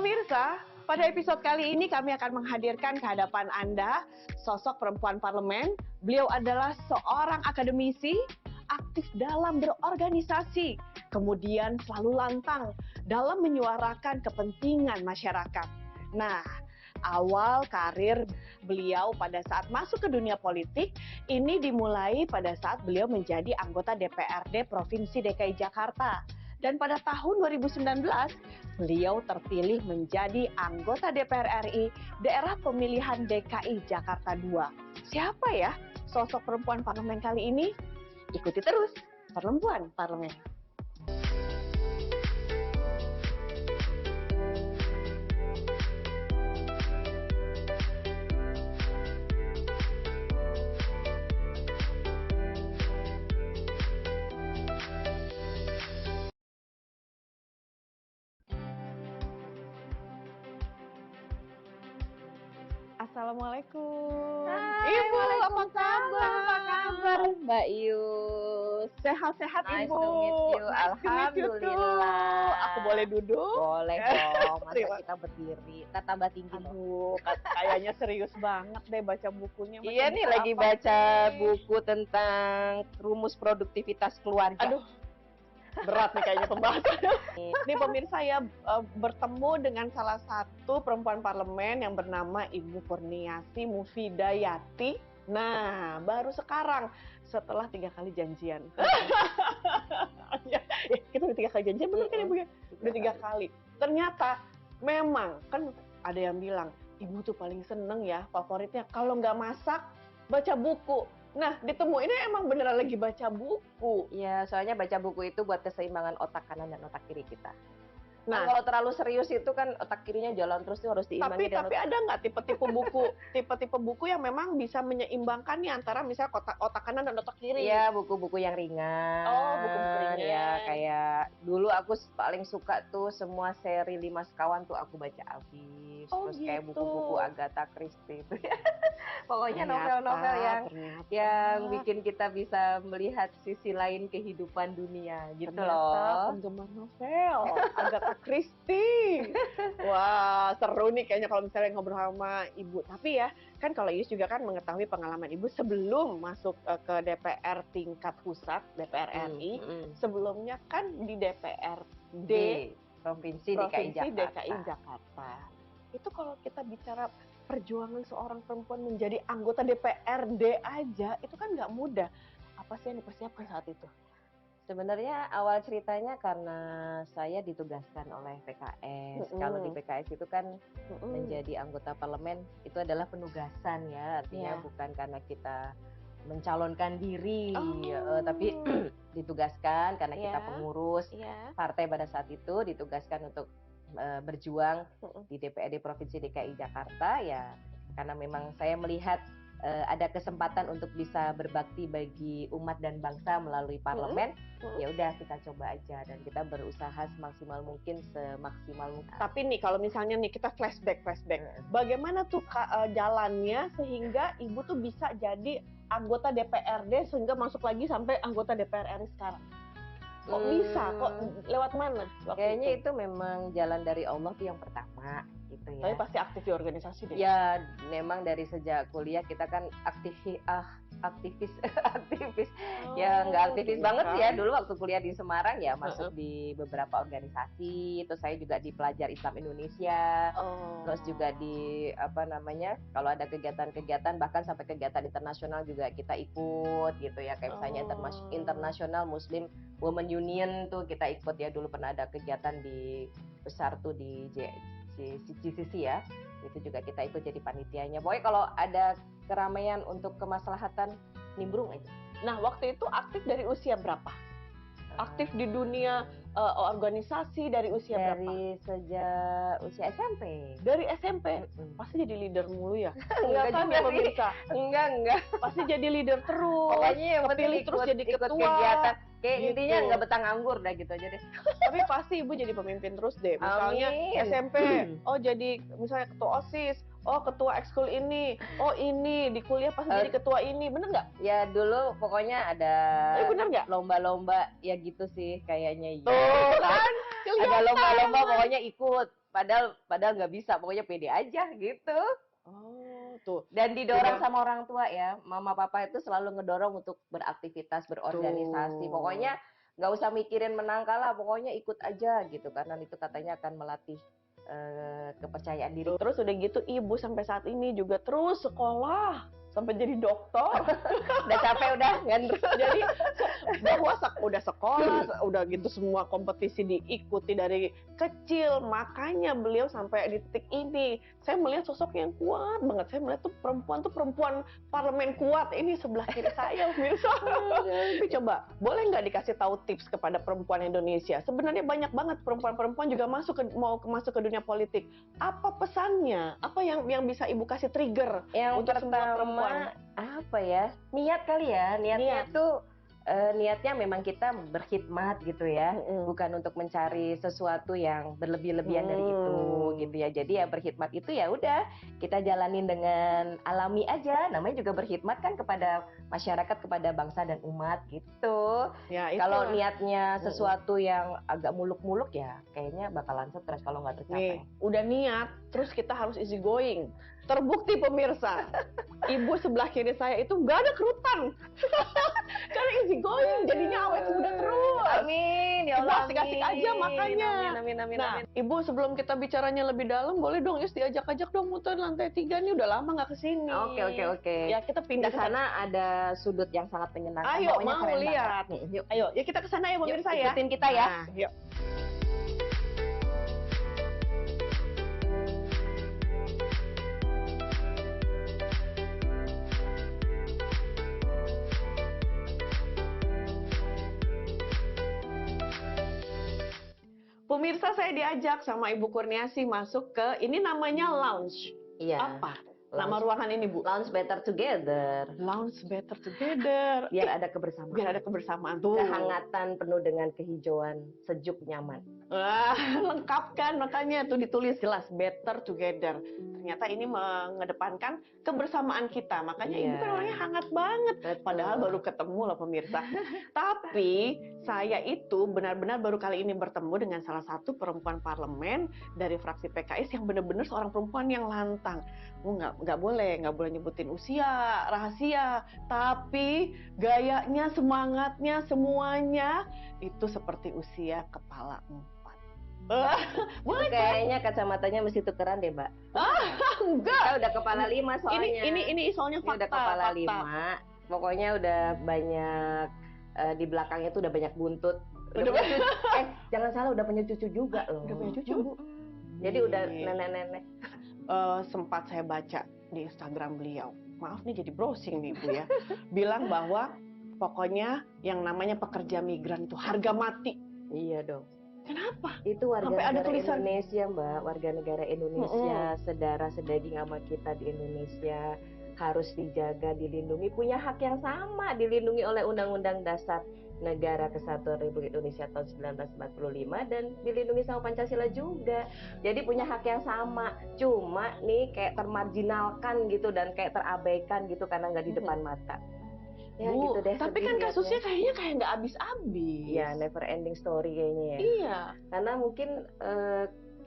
Pemirsa, pada episode kali ini kami akan menghadirkan ke hadapan Anda sosok perempuan parlemen. Beliau adalah seorang akademisi, aktif dalam berorganisasi, kemudian selalu lantang dalam menyuarakan kepentingan masyarakat. Nah, awal karir beliau pada saat masuk ke dunia politik ini dimulai pada saat beliau menjadi anggota DPRD Provinsi DKI Jakarta. Dan pada tahun 2019, beliau terpilih menjadi anggota DPR RI daerah pemilihan DKI Jakarta II. Siapa ya sosok perempuan parlemen kali ini? Ikuti terus Perempuan Parlemen. Assalamualaikum. Ibu, apa kabar? Mbak Yus? Sehat-sehat Nice Ibu. to meet you. Nice to meet you Alhamdulillah. too. Aku boleh duduk? Boleh dong, masa Terima- kita berdiri. Kita tambah tinggi loh. Aduh, kayaknya serius banget deh baca bukunya. Baca Iya nih buku lagi apa baca sih? buku tentang rumus produktivitas keluarga. Aduh, berat nih kayaknya pembahasannya. Ini pemirsa ya, bertemu dengan salah satu perempuan parlemen yang bernama Ibu Kurniasi Mufidayati. Nah, baru sekarang setelah 3 kali janjian. Ya, kita udah 3 kali janjian, bener kan Ibu ya? Udah 3 kali. Ternyata memang kan ada yang bilang, Ibu tuh paling seneng ya, favoritnya kalau nggak masak, baca buku. Nah, ditemuinnya emang beneran lagi baca buku. Iya, soalnya baca buku itu buat keseimbangan otak kanan dan otak kiri kita. Nah, Kalau terlalu serius itu kan otak kirinya jalan terus tuh harus diimbangi tapi ada nggak tipe-tipe buku yang memang bisa menyeimbangkan nih antara misalnya otak kanan dan otak kiri? Iya, buku-buku yang ringan. Oh, buku-buku ringan. Ya, kayak dulu aku paling suka tuh semua seri 5 sekawan tuh aku baca habis. Oh, Terus kayak gitu. buku-buku Agatha Christie itu. Pokoknya Ternyata, novel-novel yang ternyata. bikin kita bisa melihat sisi lain kehidupan dunia gitu Ternyata loh. penggemar novel Agatha Christie. Wah, seru nih kayaknya kalau misalnya ngobrol sama Ibu. Tapi ya, kan kalau Ius juga kan mengetahui pengalaman Ibu sebelum masuk ke DPR tingkat pusat, DPR RI. Sebelumnya kan di DPRD Di Provinsi DKI DKI Jakarta. Jakarta. Itu kalau kita bicara perjuangan seorang perempuan menjadi anggota DPRD aja, itu kan nggak mudah. Apa sih yang dipersiapkan saat itu? Sebenarnya awal ceritanya karena saya ditugaskan oleh PKS. Kalau di PKS itu kan menjadi anggota parlemen itu adalah penugasan ya, artinya Iya. bukan karena kita mencalonkan diri, Oh. tapi ditugaskan karena kita Iya. pengurus Iya. partai pada saat itu, ditugaskan untuk berjuang di DPRD Provinsi DKI Jakarta ya, karena memang saya melihat ada kesempatan untuk bisa berbakti bagi umat dan bangsa melalui parlemen. Ya udah kita coba aja dan kita berusaha semaksimal mungkin, semaksimal mungkin. Tapi nih kalau misalnya nih kita flashback, bagaimana tuh jalannya sehingga Ibu tuh bisa jadi anggota DPRD sehingga masuk lagi sampai anggota DPR RI sekarang? Kok bisa? Kok lewat mana? Kayaknya itu memang jalan dari Allah tuh yang pertama gitu ya. Tapi pasti aktif di organisasi deh. Ya, memang dari sejak kuliah kita kan aktivis. Ya nggak aktivis banget sih ya. Dulu waktu kuliah di Semarang ya masuk di beberapa organisasi. Terus saya juga di Pelajar Islam Indonesia. Terus juga di kalau ada kegiatan-kegiatan bahkan sampai kegiatan internasional juga kita ikut gitu ya. Kayak misalnya International Muslim Women Union tuh kita ikut ya. Dulu pernah ada kegiatan di besar tuh di GCC ya, itu juga kita ikut jadi panitianya. Pokoknya kalau ada keramaian untuk kemaslahatan nimbrung aja. Nah, waktu itu aktif dari usia berapa? Aktif di dunia organisasi dari usia berapa? Dari sejak usia SMP. Dari SMP? Pasti jadi leader mulu ya? Enggak kan juga ya pemirsa? Enggak. Pasti jadi leader terus. Pokoknya yang penting terus jadi ikut ketua. Kegiatan. Kayak Gitu. intinya nggak betah nganggur dah gitu aja deh. Tapi pasti Ibu jadi pemimpin terus deh. Misalnya Amin. SMP, oh jadi misalnya ketua OSIS, oh ketua ekskul ini, oh ini di kuliah pasti jadi ketua ini, bener nggak? Ya dulu pokoknya ada bener nggak? lomba-lomba ya gitu sih kayaknya. Tuh kan, Ada lomba-lomba pokoknya ikut. padahal nggak bisa, pokoknya pede aja gitu. Oh, tuh. Dan didorong sama orang tua ya, mama papa itu selalu ngedorong untuk beraktivitas, berorganisasi. Tuh. Pokoknya nggak usah mikirin menang kalah, pokoknya ikut aja gitu, karena itu katanya akan melatih kepercayaan diri. Terus udah gitu ibu sampai saat ini juga terus sekolah sampai jadi dokter. Udah capek udah ngendro. Jadi bahwa udah sekolah, udah gitu semua kompetisi diikuti dari kecil, makanya beliau sampai di titik ini. Saya melihat sosok yang kuat banget. Saya melihat tuh perempuan parlemen kuat. Ini sebelah kiri saya, pemirsa. Tapi coba, boleh nggak dikasih tahu tips kepada perempuan Indonesia? Sebenarnya banyak banget perempuan-perempuan juga mau masuk ke dunia politik. Apa pesannya? Apa yang bisa ibu kasih trigger Yang untuk semua perempuan? apa ya, niat kali ya, niatnya tuh niatnya memang kita berkhidmat gitu ya, bukan untuk mencari sesuatu yang berlebih-lebihan dari itu gitu ya. Jadi ya berkhidmat itu ya udah kita jalanin dengan alami aja, namanya juga berkhidmat kan kepada masyarakat, kepada bangsa dan umat gitu. Ya, Kalau niatnya sesuatu yang agak muluk-muluk ya kayaknya bakalan stres kalau nggak tercapai. Udah niat, terus kita harus easy going. Terbukti pemirsa, ibu sebelah kiri saya itu nggak ada kerutan. Karena easy going, jadinya awet muda terus. Amin, ya Allah. Asik-asik aja makanya. Amin. Nah, ibu sebelum kita bicaranya lebih dalam, boleh dong Is diajak-ajak dong muter lantai 3 nih, udah lama nggak kesini. Oke. Ya kita pindah Di sana ada sudut yang sangat menyenangkan. Ayo, Pokoknya mau keren lihat. banget. Yuk. Ayo, ya kita ke sana ya pemirsa ya. Ikutin kita ya. Nah, yuk. Pemirsa, saya diajak sama Ibu Kurniasi masuk ke, ini namanya lounge. Iya. Apa nama ruangan ini, Bu? Lounge Better Together. Lounge Better Together. Biar ada kebersamaan. Biar ada kebersamaan tuh. Kehangatan penuh dengan kehijauan, sejuk, nyaman. Wah, lengkap kan, makanya tuh ditulis jelas Better Together. Ternyata ini mengedepankan kebersamaan kita, makanya ibu kan orangnya hangat banget. Betul. Padahal baru ketemu loh pemirsa. Tapi saya itu benar-benar baru kali ini bertemu dengan salah satu perempuan parlemen dari fraksi PKS yang benar-benar seorang perempuan yang lantang. Nggak boleh nyebutin usia, rahasia, tapi gayanya, semangatnya, semuanya itu seperti usia kepala 4. Boleh kayaknya kacamatanya mesti tukeran deh, Mbak. Enggak. Kita udah kepala 5 soalnya. Ini soalnya fakta. Ini udah kepala 5. Pokoknya udah banyak di belakangnya tuh udah banyak buntut. Udah punya cucu. Jangan salah, udah punya cucu juga loh. Udah punya cucu, Bu. Jadi udah nenek-nenek. Sempat saya baca di Instagram beliau. Maaf nih jadi browsing nih, Bu ya. Bilang bahwa pokoknya yang namanya pekerja migran itu harga mati. Iya dong. Kenapa? Itu warga Sampai ada negara tulisan Indonesia, Mbak. Warga negara Indonesia, sedara sedaging sama kita di Indonesia, harus dijaga, dilindungi, punya hak yang sama, dilindungi oleh Undang-Undang Dasar Negara Kesatuan Republik Indonesia tahun 1945 dan dilindungi sama Pancasila juga. Jadi punya hak yang sama. Cuma nih kayak termarginalkan gitu dan kayak terabaikan gitu karena nggak di depan mata. Ya, Bu, gitu deh, tapi kan kasusnya kayaknya kayak nggak habis-habis. Ya, never ending story kayaknya ya. Iya. Karena mungkin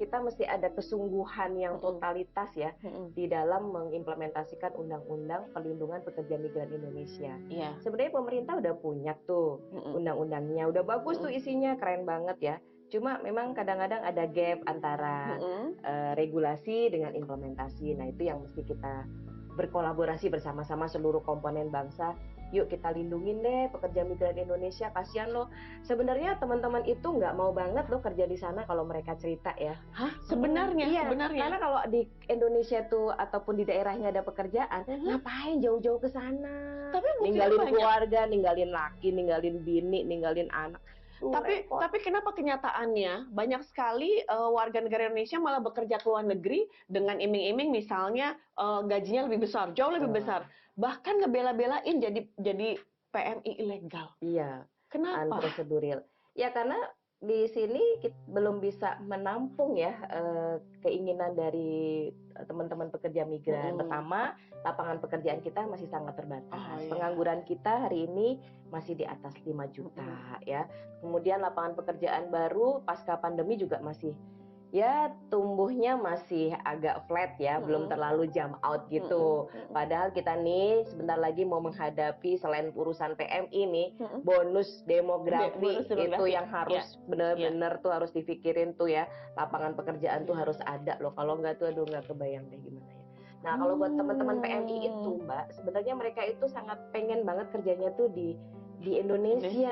kita mesti ada kesungguhan yang totalitas ya di dalam mengimplementasikan Undang-Undang Perlindungan Pekerja Migran Indonesia. Iya. Sebenarnya pemerintah udah punya tuh undang-undangnya, udah bagus tuh isinya, keren banget ya. Cuma memang kadang-kadang ada gap antara regulasi dengan implementasi. Nah, itu yang mesti kita berkolaborasi bersama-sama seluruh komponen bangsa. Yuk kita lindungin deh pekerja migran Indonesia, kasihan loh. Sebenarnya teman-teman itu nggak mau banget loh kerja di sana kalau mereka cerita ya. Hah? Sebenarnya? Iya, sebenarnya. karena kalau di Indonesia tuh ataupun di daerahnya ada pekerjaan, ngapain jauh-jauh ke sana? Tapi ninggalin keluarga, ninggalin laki, ninggalin bini, ninggalin anak. Tapi kenapa kenyataannya banyak sekali warga negara Indonesia malah bekerja ke luar negeri dengan iming-iming misalnya gajinya lebih besar, jauh lebih besar. Bahkan ngebela-belain jadi PMI ilegal. Iya. Kenapa? Unprocedural. Ya karena di sini belum bisa menampung ya keinginan dari teman-teman pekerja migran. Pertama, lapangan pekerjaan kita masih sangat terbatas. Pengangguran kita hari ini masih di atas 5 juta ya. Kemudian lapangan pekerjaan baru pasca pandemi juga masih Ya, tumbuhnya masih agak flat ya, belum terlalu jump out gitu. Padahal kita nih sebentar lagi mau menghadapi selain urusan PMI nih, bonus demografi Bonus itu demografi. yang harus bener-bener tuh harus dipikirin tuh ya. Lapangan pekerjaan tuh harus ada loh. Kalau nggak tuh aduh nggak kebayang deh gimana ya. Nah, kalau buat teman-teman PMI itu, Mbak, sebenarnya mereka itu sangat pengen banget kerjanya tuh di Indonesia.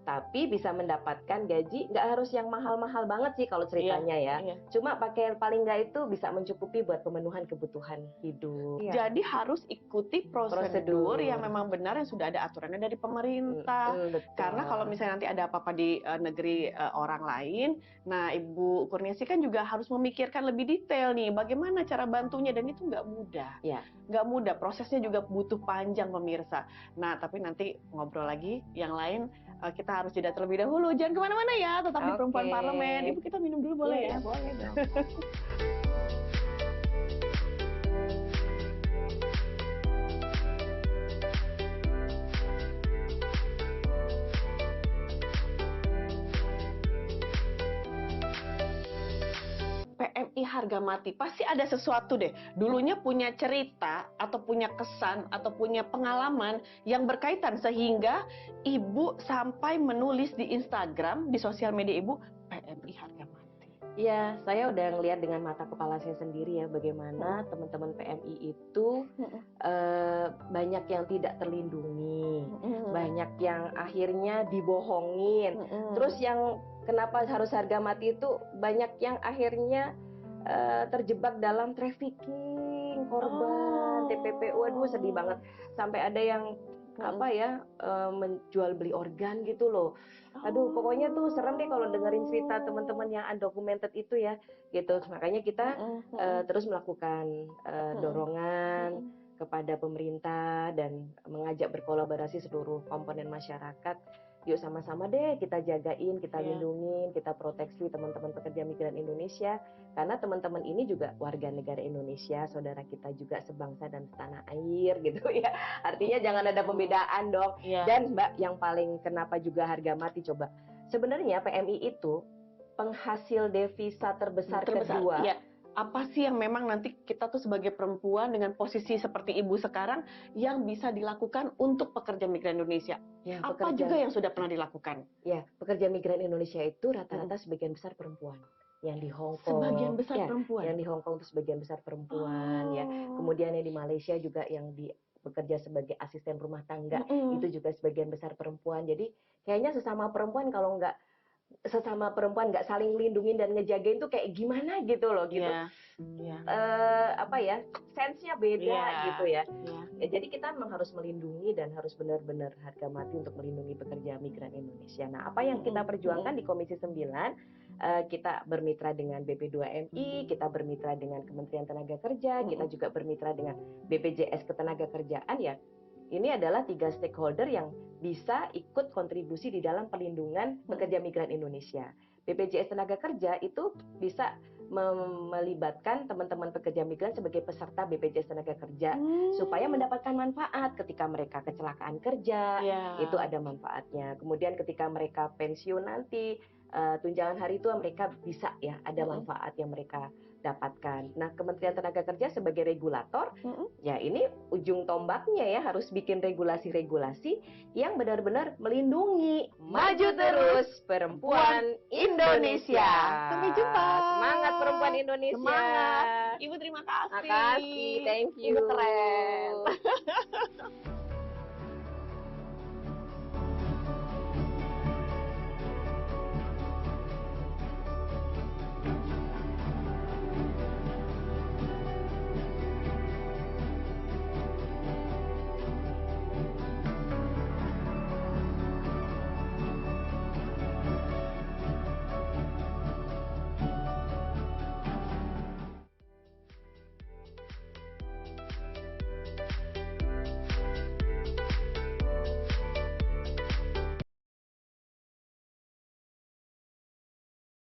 Tapi bisa mendapatkan gaji nggak harus yang mahal-mahal banget sih kalau ceritanya ya. Cuma pakai paling nggak itu bisa mencukupi buat pemenuhan kebutuhan hidup. Jadi harus ikuti prosedur yang memang benar yang sudah ada aturannya dari pemerintah. Karena kalau misalnya nanti ada apa-apa di negeri orang lain, nah Ibu Kurniasi kan juga harus memikirkan lebih detail nih bagaimana cara bantunya, dan itu nggak mudah. Nggak mudah, prosesnya juga butuh panjang pemirsa. Nah tapi nanti ngobrol lagi yang lain, kita harus jeda terlebih dahulu. Jangan kemana-mana ya, tetap di Perempuan Parlemen. Ibu, kita minum dulu boleh ya? Boleh dong. PMI harga mati, pasti ada sesuatu deh. Dulunya punya cerita atau punya kesan atau punya pengalaman yang berkaitan sehingga Ibu sampai menulis di Instagram, di sosial media Ibu, PMI harga mati. Ya, saya udah ngelihat dengan mata kepala saya sendiri ya bagaimana teman-teman PMI itu banyak yang tidak terlindungi, banyak yang akhirnya dibohongin. Terus yang kenapa harus harga mati itu banyak yang akhirnya terjebak dalam trafficking korban, TPP. Waduh, sedih banget. Sampai ada yang menjual beli organ gitu loh. Aduh, pokoknya tuh serem deh kalau dengerin cerita teman-teman yang undocumented itu ya, gitu. Makanya kita terus melakukan dorongan kepada pemerintah dan mengajak berkolaborasi seluruh komponen masyarakat. Yuk sama-sama deh kita jagain, kita lindungin, kita proteksi teman-teman pekerja migran Indonesia. Karena teman-teman ini juga warga negara Indonesia, saudara kita juga sebangsa dan setanah air gitu ya. Artinya jangan ada pembedaan dong. Dan Mbak, yang paling kenapa juga harga mati coba. Sebenarnya PMI itu penghasil devisa terbesar kedua. Apa sih yang memang nanti kita tuh sebagai perempuan dengan posisi seperti Ibu sekarang yang bisa dilakukan untuk pekerja migran Indonesia? Apa juga yang sudah pernah dilakukan? Ya, pekerja migran Indonesia itu rata-rata sebagian besar perempuan. Yang di Hong Kong, sebagian besar perempuan. Yang di Hong Kong itu sebagian besar perempuan, ya. Kemudian yang di Malaysia juga yang bekerja sebagai asisten rumah tangga itu juga sebagian besar perempuan. Jadi kayaknya sesama perempuan kalau nggak saling lindungin dan ngejagain tuh kayak gimana gitu loh gitu. Sense-nya beda gitu ya. Jadi kita memang harus melindungi dan harus benar-benar harga mati untuk melindungi pekerja migran Indonesia. Nah, apa yang kita perjuangkan di Komisi 9, kita bermitra dengan BP2MI, kita bermitra dengan Kementerian Tenaga Kerja, kita juga bermitra dengan BPJS Ketenagakerjaan ya. Ini adalah 3 stakeholder yang bisa ikut kontribusi di dalam perlindungan pekerja migran Indonesia. BPJS Tenaga Kerja itu bisa melibatkan teman-teman pekerja migran sebagai peserta BPJS Tenaga Kerja supaya mendapatkan manfaat ketika mereka kecelakaan kerja, itu ada manfaatnya. Kemudian ketika mereka pensiun nanti, tunjangan hari tua mereka bisa ya ada manfaat yang mereka dapatkan. Nah, Kementerian Tenaga Kerja sebagai regulator, ya ini ujung tombaknya ya harus bikin regulasi-regulasi yang benar-benar melindungi. Maju terus perempuan Indonesia. Sampai jumpa. Semangat perempuan Indonesia. Semangat. Ibu terima kasih. Makasih, thank you. Ibu keren.